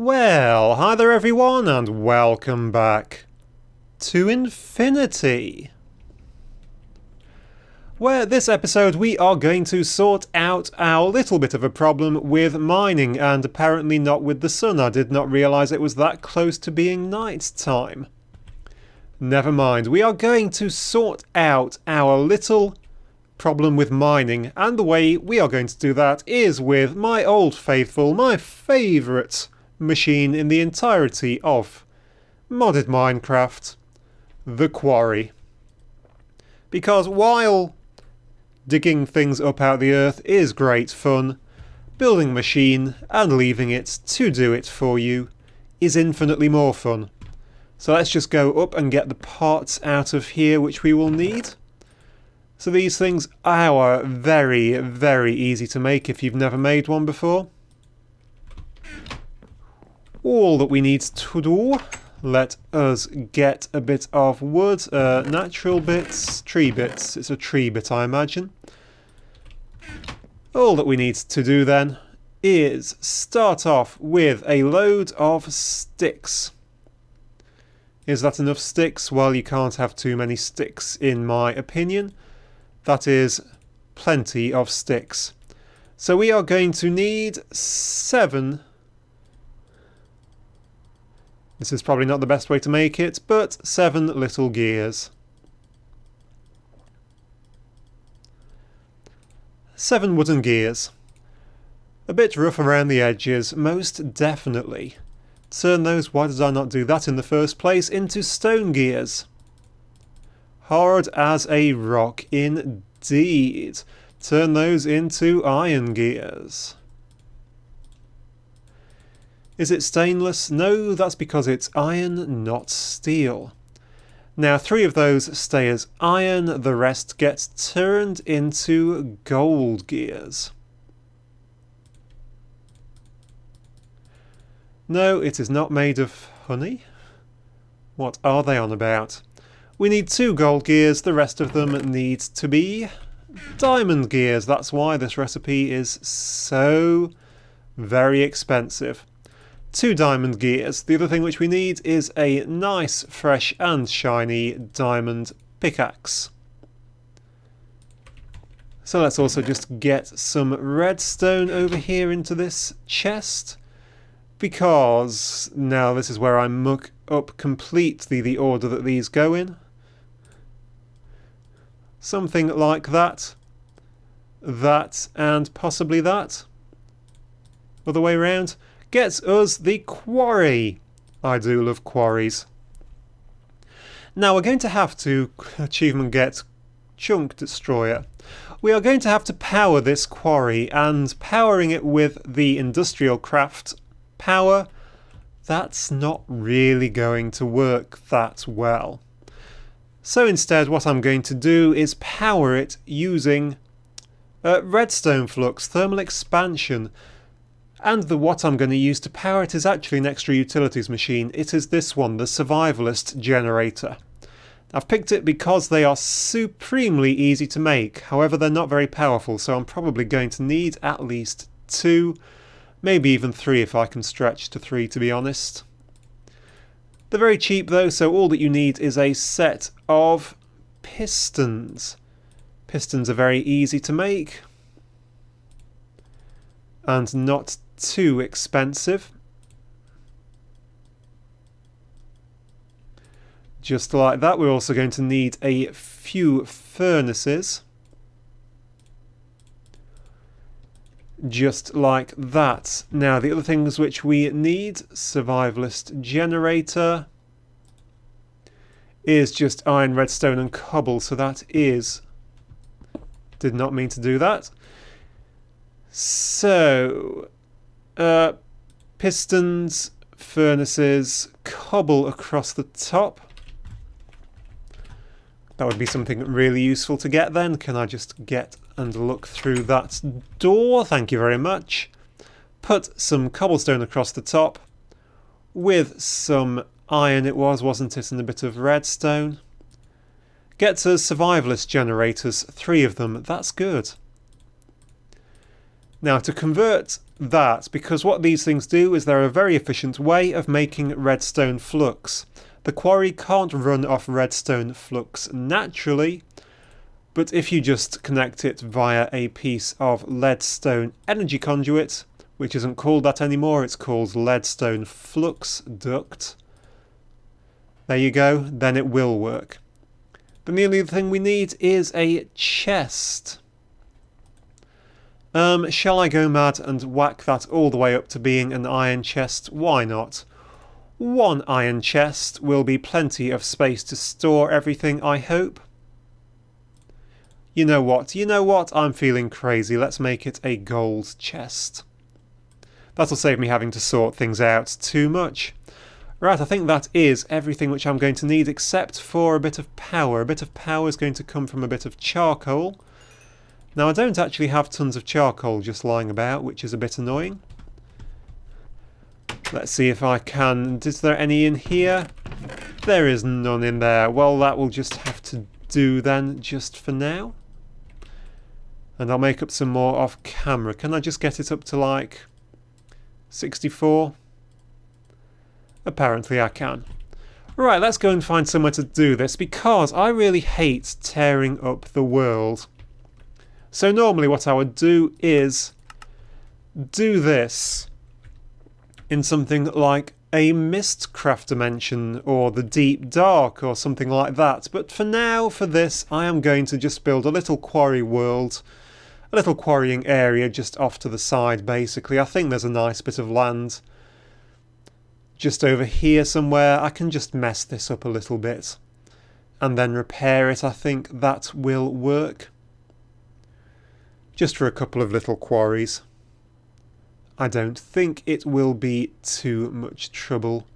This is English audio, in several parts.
Well, hi there everyone and welcome back to Infinity, where this episode we are going to sort out our little bit of a problem with mining, and apparently not with the sun. I did not realise it was that close to being night time. Never mind, we are going to sort out our little problem with mining, and the way we are going to do that is with my old faithful, my favourite machine in the entirety of modded Minecraft, the Quarry. Because while digging things up out of the earth is great fun, building a machine and leaving it to do it for you is infinitely more fun. So let's just go up and get the parts out of here which we will need. So these things are very, very easy to make if you've never made one before. All that we need to do, let us get a bit of wood, natural bits, tree bits. It's a tree bit, I imagine. All that we need to do then is start off with a load of sticks. Is that enough sticks? Well, you can't have too many sticks in my opinion. That is plenty of sticks. So we are going to need 7. This is probably not the best way to make it, but 7 little gears. 7 wooden gears. A bit rough around the edges, most definitely. Turn those, why did I not do that in the first place, into stone gears. Hard as a rock indeed. Turn those into iron gears. Is it stainless? No, that's because it's iron, not steel. Now 3 of those stay as iron, the rest gets turned into gold gears. No, it is not made of honey. What are they on about? We need 2 gold gears, the rest of them need to be diamond gears. That's why this recipe is so very expensive. 2 diamond gears. The other thing which we need is a nice, fresh and shiny diamond pickaxe. So let's also just get some redstone over here into this chest, because now this is where I muck up completely the order that these go in. Something like that, that and possibly that. Other way around. Gets us the quarry. I do love quarries. Now we're going to have to achievement get chunk destroyer. We are going to have to power this quarry, and powering it with the industrial craft power, that's not really going to work that well. So instead what I'm going to do is power it using redstone flux, thermal expansion. And what I'm going to use to power it is actually an extra utilities machine. It is this one, the Survivalist generator. I've picked it because they are supremely easy to make. However, they're not very powerful, so I'm probably going to need at least 2, maybe even 3 if I can stretch to 3, to be honest. They're very cheap though, so all that you need is a set of pistons. Pistons are very easy to make and not too expensive. Just like that. We're also going to need a few furnaces. Just like that. Now the other things which we need, survivalist generator, is just iron, redstone and cobble, so that is, did not mean to do that. So pistons, furnaces, cobble across the top. That would be something really useful to get then. Can I just get and look through that door? Thank you very much. Put some cobblestone across the top with some iron it was, wasn't it, and a bit of redstone. Gets us survivalist generators, 3 of them. That's good. Now to convert that, because what these things do is they're a very efficient way of making redstone flux. The quarry can't run off redstone flux naturally, but if you just connect it via a piece of leadstone energy conduit, which isn't called that anymore, it's called leadstone flux duct, there you go, then it will work. Then the only other thing we need is a chest. Shall I go mad and whack that all the way up to being an iron chest? Why not? One iron chest will be plenty of space to store everything, I hope. You know what? I'm feeling crazy. Let's make it a gold chest. That'll save me having to sort things out too much. Right, I think that is everything which I'm going to need except for a bit of power. A bit of power is going to come from a bit of charcoal. Now, I don't actually have tons of charcoal just lying about, which is a bit annoying. Let's see if I can... Is there any in here? There is none in there. Well, that will just have to do then, just for now. And I'll make up some more off camera. Can I just get it up to like 64? Apparently I can. Right, let's go and find somewhere to do this, because I really hate tearing up the world. So normally what I would do is do this in something like a Mistcraft dimension or the Deep Dark or something like that. But for now, for this, I am going to just build a little quarry world, a little quarrying area just off to the side basically. I think there's a nice bit of land just over here somewhere. I can just mess this up a little bit and then repair it. I think that will work. Just for a couple of little quarries. I don't think it will be too much trouble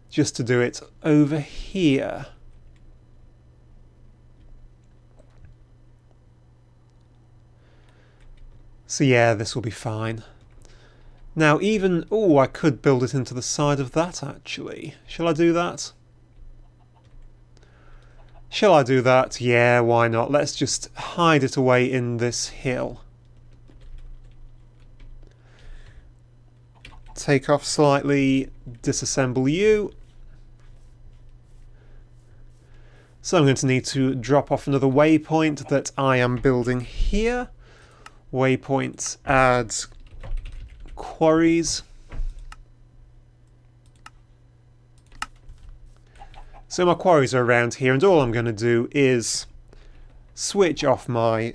just to do it over here. So yeah, this will be fine. Now even... Oh, I could build it into the side of that actually. Shall I do that? Shall I do that? Yeah, why not? Let's just hide it away in this hill. Take off slightly, disassemble you. So I'm going to need to drop off another waypoint that I am building here. Waypoint adds quarries. So my quarries are around here, and all I'm going to do is switch off my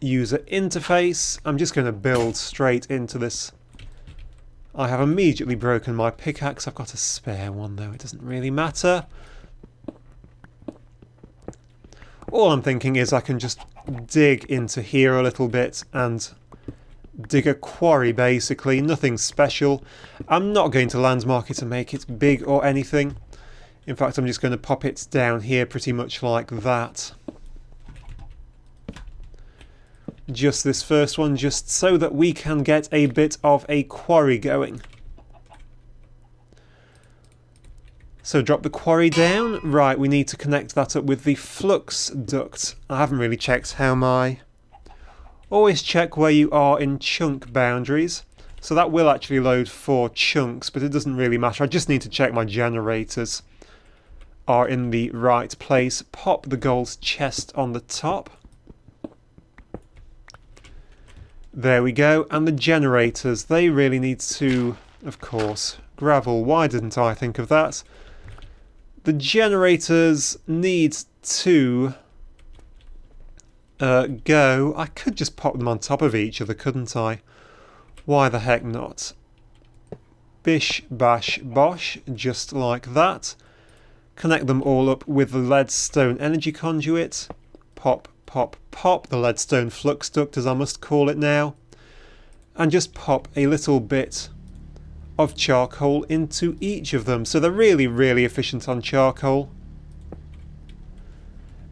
user interface. I'm just going to build straight into this. I have immediately broken my pickaxe. I've got a spare one though, it doesn't really matter. All I'm thinking is I can just dig into here a little bit and dig a quarry basically, nothing special. I'm not going to landmark it to make it big or anything. In fact, I'm just going to pop it down here pretty much like that. Just this first one, just so that we can get a bit of a quarry going. So drop the quarry down. Right, we need to connect that up with the flux duct. I haven't really checked how my... Always check where you are in chunk boundaries. So that will actually load 4 chunks, but it doesn't really matter. I just need to check my generators are in the right place. Pop the gold chest on the top. There we go. And the generators, they really need to, of course, gravel. Why didn't I think of that? The generators need to go. I could just pop them on top of each other, couldn't I? Why the heck not? Bish, bash, bosh, just like that. Connect them all up with the leadstone energy conduit. Pop, pop, pop, the leadstone flux duct as I must call it now. And just pop a little bit of charcoal into each of them. So they're really, really efficient on charcoal.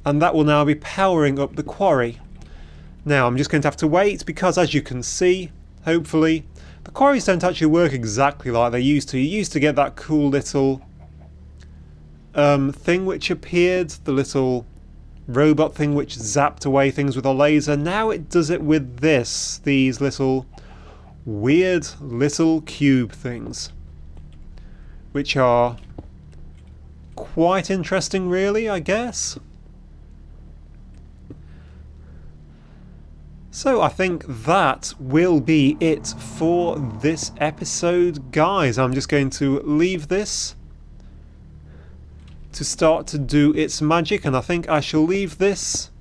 And that will now be powering up the quarry. Now I'm just going to have to wait because, as you can see, hopefully, the quarries don't actually work exactly like they used to. You used to get that cool little thing which appeared, the little robot thing which zapped away things with a laser. Now it does it with this, these little weird little cube things, which are quite interesting really, I guess. So I think that will be it for this episode, guys. I'm just going to leave this to start to do its magic, and I think I shall leave this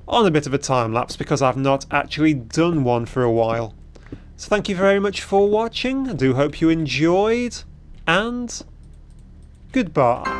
on a bit of a time lapse because I've not actually done one for a while. So thank you very much for watching. I do hope you enjoyed, and goodbye.